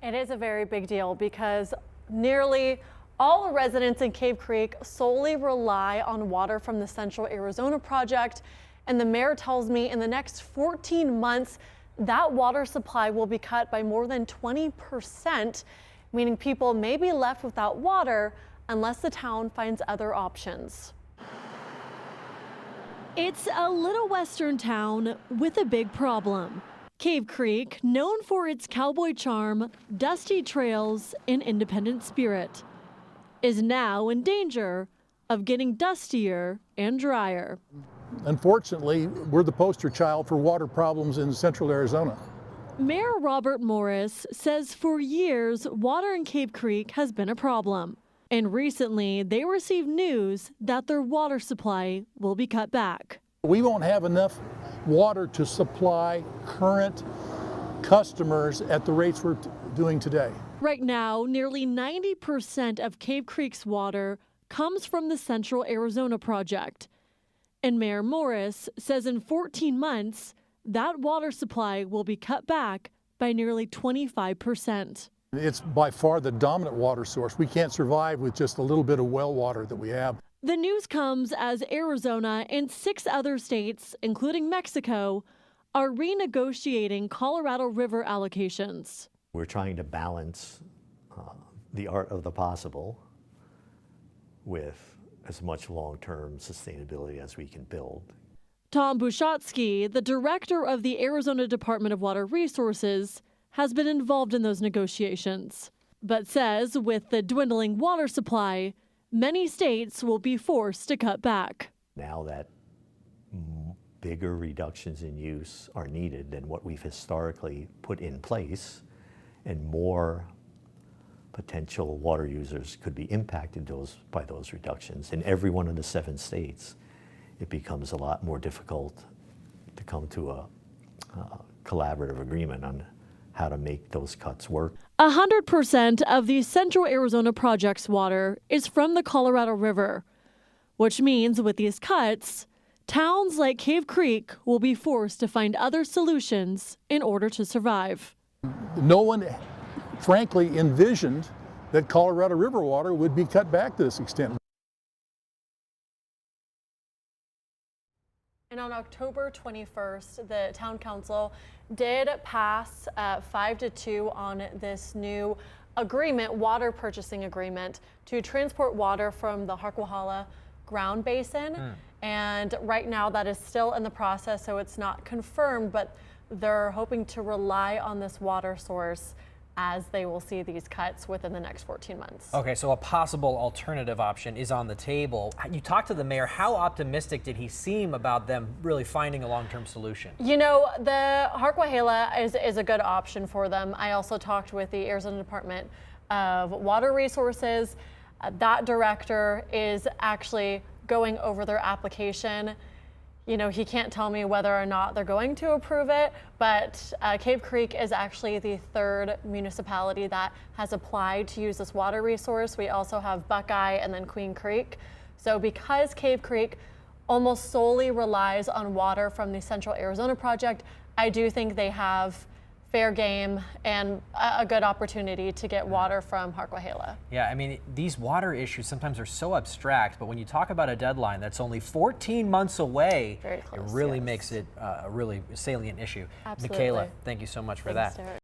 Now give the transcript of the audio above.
It is a very big deal because nearly all residents in Cave Creek solely rely on water from the Central Arizona project. And the mayor tells me in the next 14 months, that water supply will be cut by more than 20%, meaning people may be left without water unless the town finds other options. It's a little western town with a big problem. Cave Creek, known for its cowboy charm, dusty trails, and independent spirit, is now in danger of getting dustier and drier. Unfortunately, we're the poster child for water problems in central Arizona. Mayor Robert Morris says for years, water in Cave Creek has been a problem. And recently, they received news that their water supply will be cut back. We won't have enough water to supply current customers at the rates we're doing today. Right now, nearly 90% of Cave Creek's water comes from the Central Arizona project. And Mayor Morris says in 14 months, that water supply will be cut back by nearly 25%. It's by far the dominant water source. We can't survive with just a little bit of well water that we have. The news comes as Arizona and 6 other states, including Mexico, are renegotiating Colorado River allocations. We're trying to balance the art of the possible with as much long-term sustainability as we can build. Tom Bushatsky, the director of the Arizona Department of Water Resources, has been involved in those negotiations, but says with the dwindling water supply, many states will be forced to cut back. Now that bigger reductions in use are needed than what we've historically put in place, and more potential water users could be impacted by those reductions. In every one of the 7 states, it becomes a lot more difficult to come to a collaborative agreement on how to make those cuts work. 100% of the Central Arizona project's water is from the Colorado River, which means with these cuts, towns like Cave Creek will be forced to find other solutions in order to survive. No one, frankly, envisioned that Colorado River water would be cut back to this extent. And on October 21st, the town council did pass 5-2 on this new agreement, water purchasing agreement, to transport water from the Harquahala ground basin. And right now that is still in the process, so it's not confirmed, but they're hoping to rely on this water source as they will see these cuts within the next 14 months. Okay, so a possible alternative option is on the table. You talked to the mayor. How optimistic did he seem about them really finding a long-term solution? You know, the Harquahala is a good option for them. I also talked with the Arizona Department of Water Resources. That director is actually going over their application. You know, he can't tell me whether or not they're going to approve it, but Cave Creek is actually the 3rd municipality that has applied to use this water resource. We also have Buckeye and then Queen Creek. So because Cave Creek almost solely relies on water from the Central Arizona project, I do think they have fair game and a good opportunity to get water from Harquahala. Yeah, I mean, these water issues sometimes are so abstract, but when you talk about a deadline that's only 14 months away, Very close, it really yes. makes it a really salient issue. Absolutely. Michaela, thank you so much for Thanks, that. Derek.